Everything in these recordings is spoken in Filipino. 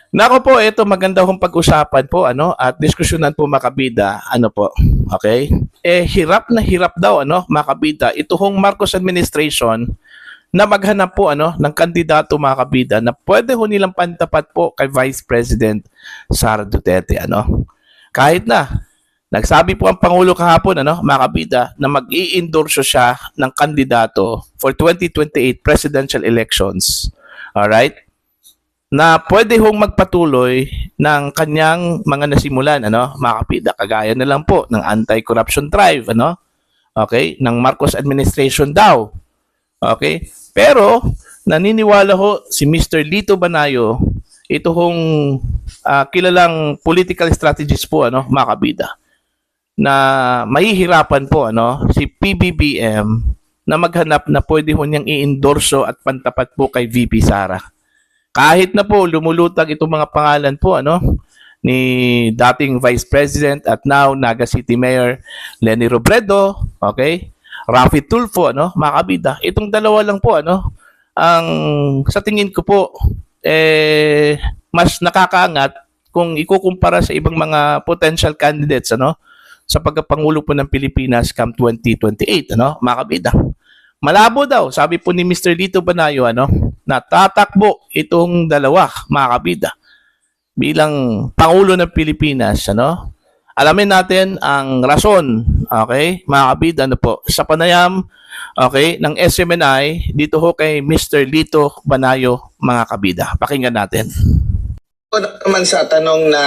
Nako po, ito maganda kong pag-usapan po at diskusyonan po makabida, po. Okay? Hirap na hirap daw makabida ito hong Marcos administration na maghanap po ng kandidato makabida na pwede ho nilang pantapat po kay Vice President Sara Duterte Kahit na nagsabi po ang Pangulo kahapon makabida na mag-i-endorso siya ng kandidato for 2028 presidential elections. All right? Na pwede hong magpatuloy ng kanyang mga nasimulan, mga kapida, kagaya na lang po ng anti-corruption drive, okay, ng Marcos administration daw. Okay? Pero, naniniwala ho si Mr. Lito Banayo, ito hong kilalang political strategist po, mga kapida, na mahihirapan po, si PBBM na maghanap na pwede ho niyang i-endorso at pantapat po kay VP Sara. Kahit na po lumulutag itong mga pangalan po ni dating Vice President at now Naga City Mayor Leni Robredo, okay? Raffy Tulfo, mga kabida. Itong dalawa lang po ang sa tingin ko po mas nakakaangat kung ikukumpara sa ibang mga potential candidates sa pagkapangulo po ng Pilipinas come 2028, mga kabida. Malabo daw, sabi po ni Mr. Lito Banayo, na tatakbo itong dalawa, mga kabida, bilang Pangulo ng Pilipinas, Alamin natin ang rason, okay, mga kabida, po, sa panayam, okay, ng SMNI, dito ho kay Mr. Lito Banayo, mga kabida. Pakinggan natin. Naman sa tanong na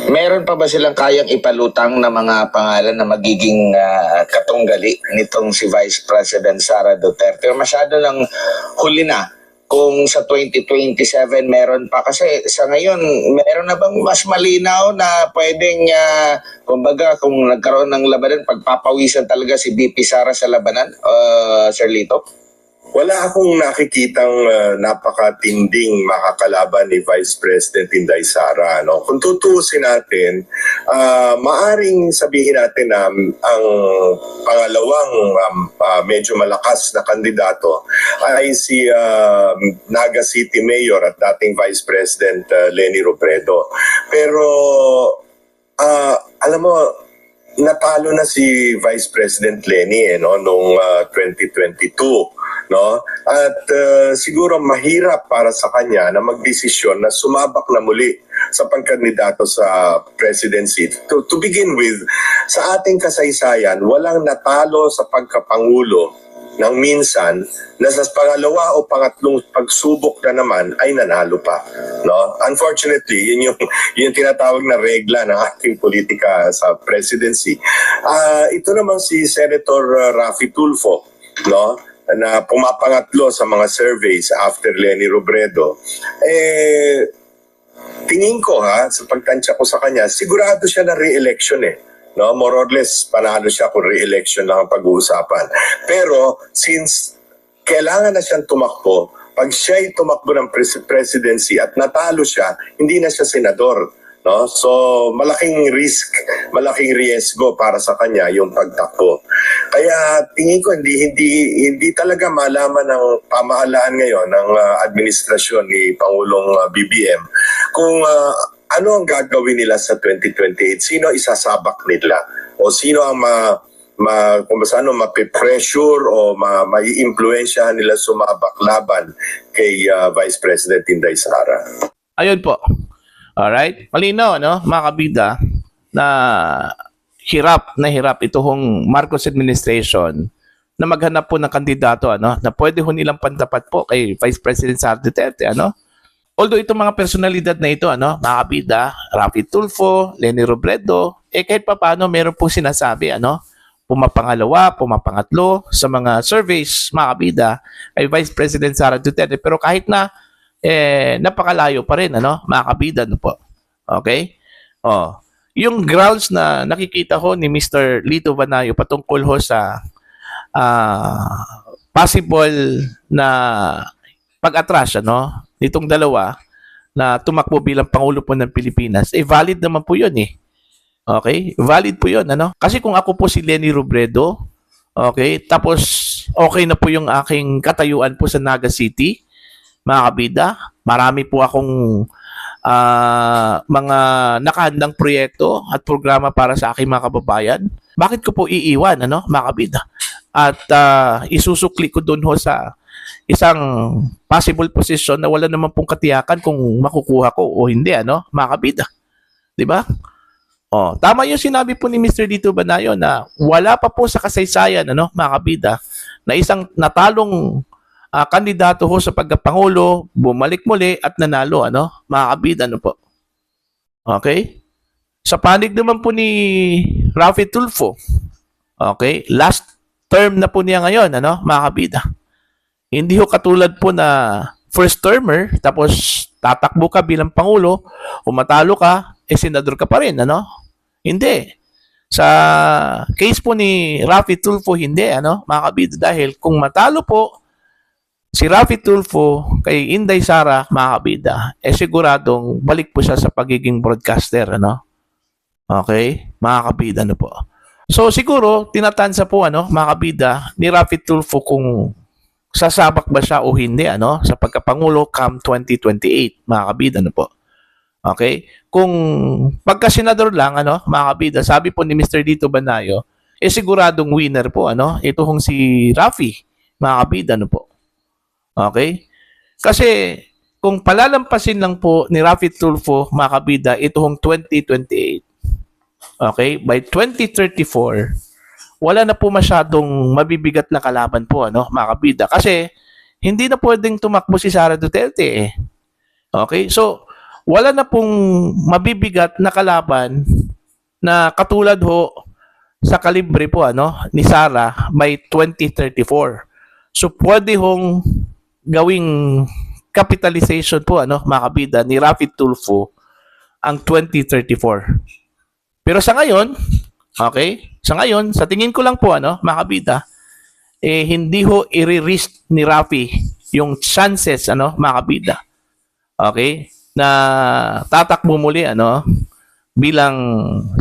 meron pa ba silang kayang ipalutang na mga pangalan na magiging katunggali nitong si Vice President Sara Duterte? Masyado lang huli na kung sa 2027 meron pa. Kasi sa ngayon, meron na bang mas malinaw na pwedeng, kumbaga, kung nagkaroon ng labanan, pagpapawisan talaga si VP Sara sa labanan, Sir Lito? Wala akong nakikitang napakatinding makakalaban ni Vice President Inday Sara. Kung tutuusin natin, maaring sabihin natin na ang pangalawang medyo malakas na kandidato ay si Naga City Mayor at dating Vice President Leni Robredo. Pero alam mo, natalo na si Vice President Leni noong 2022. At siguro mahirap para sa kanya na magdesisyon na sumabak na muli sa pagkandidato sa presidency. To begin with, sa ating kasaysayan, walang natalo sa pagkapangulo ng minsan na sa pangalawa o pangatlong pagsubok na naman ay nanalo pa. Unfortunately, yun yung tinatawag na regla ng ating politika sa presidency. Ito naman si Senator Raffy Tulfo, na pumapangatlo sa mga surveys after Leni Robredo. Tingin ko sa pagtansya ko sa kanya, sigurado siya na re-election more or less panalo siya kung re-election lang ang pag-uusapan. Pero since kailangan na siyang tumakbo, pag siya'y tumakbo ng presidency at natalo siya, hindi na siya senador. So malaking risk, malaking riesgo para sa kanya yung pagtakbo. Kaya tingin ko hindi talaga malaman ng pamahalaan ngayon ng administrasyon ni Pangulong BBM kung ano ang gagawin nila sa 2028, sino isasabak nila o sino ang kung saan mapipressure o mai-impluensyahan nila sumabak laban kay Vice President Inday Sara. Ayun po. Alright? Malinaw, mga kabida, na hirap ito hong Marcos administration na maghanap po ng kandidato na pwede ho nilang pantapat po kay Vice President Sara Duterte, Although itong mga personalidad na ito, mga kabida, Raffy Tulfo, Leni Robredo, kahit pa paano meron po sinasabi, pumapangalawa, pumapangatlo sa mga surveys, mga kabida, kay Vice President Sara Duterte. Pero kahit na napakalayo pa rin, mga kabida, po. Okay? Yung grounds na nakikita ko ni Mr. Lito Banayo patungkol ho sa possible na pag-atras, nitong dalawa na tumakbo bilang Pangulo po ng Pilipinas, valid naman po yun Okay? Valid po yun, Kasi kung ako po si Leni Robredo, okay, tapos okay na po yung aking katayuan po sa Naga City, mga kabida, marami po akong mga nakahandang proyekto at programa para sa aking mga kababayan, bakit ko po iiwan, mga kabida? At isusukli ko doon ho sa isang possible position na wala naman pong katiyakan kung makukuha ko o hindi, mga kabida. Di ba? Tama yung sinabi po ni Mr. Dito Banayo na wala pa po sa kasaysayan, mga kabida, na isang natalong kandidato ho sa pagkapangulo, bumalik muli at nanalo, mga kabida, po. Okay? Sa panig naman po ni Rafi Tulfo, okay, last term na po niya ngayon, mga kabida. Hindi ho katulad po na first termer, tapos tatakbo ka bilang pangulo, kung matalo ka, senador ka pa rin, Hindi. Sa case po ni Rafi Tulfo, hindi, mga kabida, dahil kung matalo po si Rafi Tulfo kay Inday Sara, mga kabida, siguradong balik po siya sa pagiging broadcaster, Okay? Mga kabida, po. So, siguro, tinatansa po, mga kabida, ni Rafi Tulfo kung sasabak ba siya o hindi, sa pagkapangulo come 2028, mga kabida, po. Okay? Kung pagka-senador lang, mga kabida, sabi po ni Mr. Dito Banayo, siguradong winner po, ito hong si Rafi, mga kabida, po. Okay? Kasi kung palalampasin lang po ni Rafi Tulfo, mga kabida, ito hong 2028. Okay? By 2034, wala na po masyadong mabibigat na kalaban po, mga kabida. Kasi hindi na pwedeng tumakbo si Sara Duterte. Okay? So, wala na pong mabibigat na kalaban na katulad ho sa kalibre po, ni Sara by 2034. So, pwede hong gawing capitalization po, mga kabida, ni Rafi Tulfo ang 2034. Pero sa ngayon, okay, sa tingin ko lang po, mga kabida, hindi ho i-risk ni Rafi yung chances, mga kabida, okay, na tatakbo muli, bilang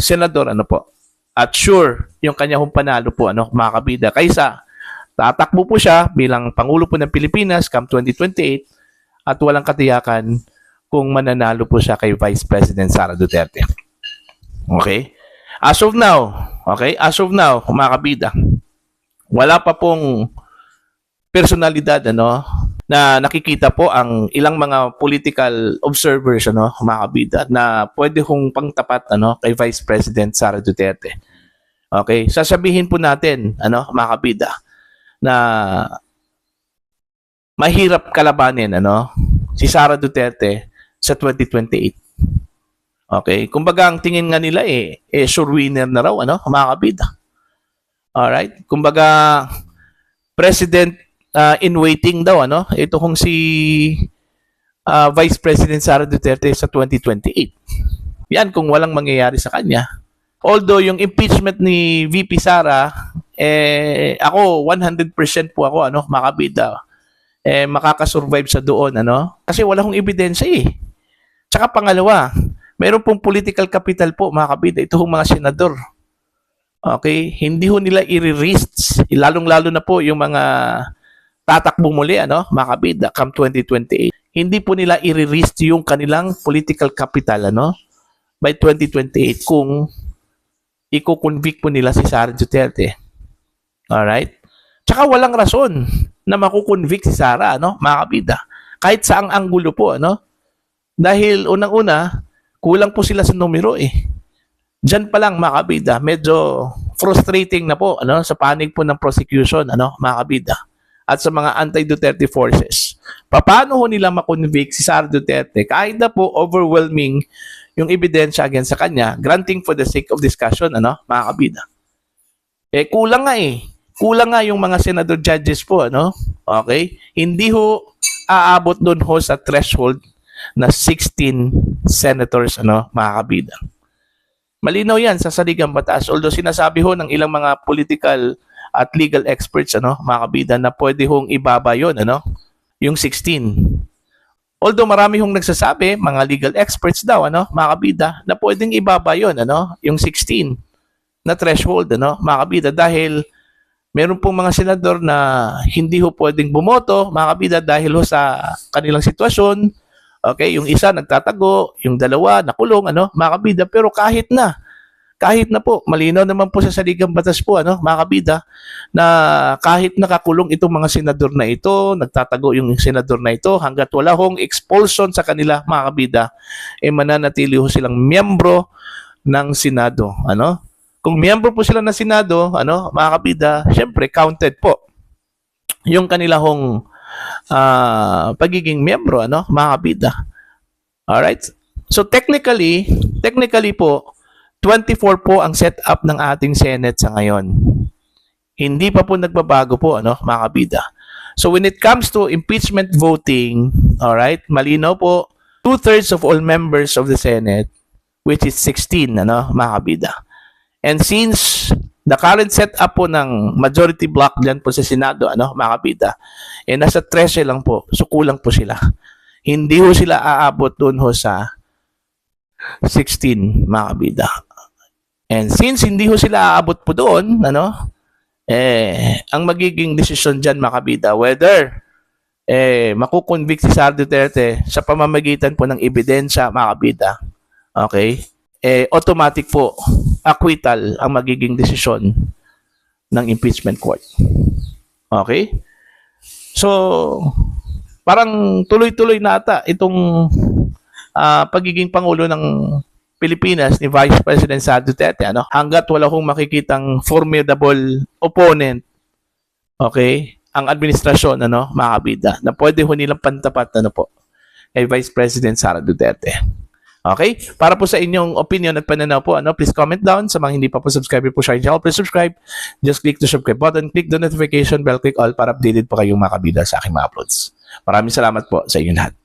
senador, po. At sure, yung kanya hong panalo po, mga kabida, kaysa tatakbo po siya bilang Pangulo po ng Pilipinas come 2028 at walang katiyakan kung mananalo po siya kay Vice President Sara Duterte. Okay? As of now, mga kabida, wala pa pong personalidad, na nakikita po ang ilang mga political observers, mga kabida, na pwede hong pangtapat, kay Vice President Sara Duterte. Okay? Sasabihin po natin, mga kabida, na mahirap kalabanin, si Sara Duterte sa 2028. Okay? Kumbaga, ang tingin nga nila sure winner na raw, mga kabida. Alright? Kumbaga, President in waiting daw, ito kung si Vice President Sara Duterte sa 2028. Yan kung walang mangyayari sa kanya. Although yung impeachment ni VP Sara, ako 100% po ako, mga kabida, makakasurvive sa doon, kasi wala hong ebidensya Tsaka pangalawa, meron pong political capital po, mga kabida, ito hong mga senador. Okay? Hindi ho nila i-risk, lalong-lalo na po yung mga tatakbo muli, mga kabida, come 2028. Hindi po nila i-risk yung kanilang political capital, by 2028 kung i-convict po nila si Sara Duterte. Alright? Tsaka walang rason na makukonvict si Sara, mga kabida. Kahit saang anggulo po, Dahil unang-una, kulang po sila sa numero Diyan pa lang, mga kabida, medyo frustrating na po, sa panig po ng prosecution, mga kabida, at sa mga anti-Duterte forces. Paano ho nila makonvict si Sara Duterte kahit na po overwhelming yung ebidensya against sa kanya, granting for the sake of discussion, mga kabida. Kulang nga Kulang nga yung mga senador judges po, Okay? Hindi ho aabot doon ho sa threshold na 16 senators, mga kabida. Malinaw yan sa saligang batas. Although sinasabi ho ng ilang mga political at legal experts, mga kabida, na pwede hong ibaba yun, yung 16. Although marami hong nagsasabi, mga legal experts daw, mga kabida, na pwedeng ibaba yun, yung 16 na threshold, mga kabida, dahil meron pong mga senador na hindi ho pwedeng bumoto, mga kabida, dahil ho sa kanilang sitwasyon, Okay, yung isa nagtatago, yung dalawa nakulong, ano, mga kabida, pero kahit na po, malinaw naman po sa saligang batas po, ano, mga kabida, na kahit nakakulong itong mga senador na ito, nagtatago yung senador na ito, hanggat wala hong expulsion sa kanila, mga kabida, mananatili ho silang miyembro ng Senado, ano? Kung miyembro po sila ng Senado, ano, mga kabida, syempre counted po yung kanilahong pagiging miyembro, ano, mga kabida. Alright? So technically po, 24 po ang setup ng ating Senate sa ngayon. Hindi pa po nagbabago po, ano, mga kabida. So when it comes to impeachment voting, alright, malinaw po, 2/3 of all members of the Senate, which is 16, ano, mga kabida. And since the current setup po ng majority block dyan po sa Senado, ano, mga kabida, nasa 13 lang po, so kulang po sila. Hindi ho sila aabot doon ho sa 16, mga kabida. And since hindi ho sila aabot po doon, ano, ang magiging desisyon dyan, mga kabida, whether makukonvict si Sara Duterte sa pamamagitan po ng ebidensya, mga kabida, okay, automatic po, acquittal ang magiging desisyon ng impeachment court. Okay? So, parang tuloy-tuloy na ata itong pagiging Pangulo ng Pilipinas ni Vice President Sara Duterte, ano? Hanggat wala hong makikitang formidable opponent, okay, ang administrasyon, ano, mga kabida, na pwede ho nilang pantapat, ano po, kay Vice President Sara Duterte. Okay? Para po sa inyong opinion at pananaw po, ano, please comment down. Sa mga hindi pa po subscribe po sa channel, please subscribe. Just click the subscribe button, click the notification bell, click all para updated po kayong mga kabida sa aking mga uploads. Maraming salamat po sa inyo lahat.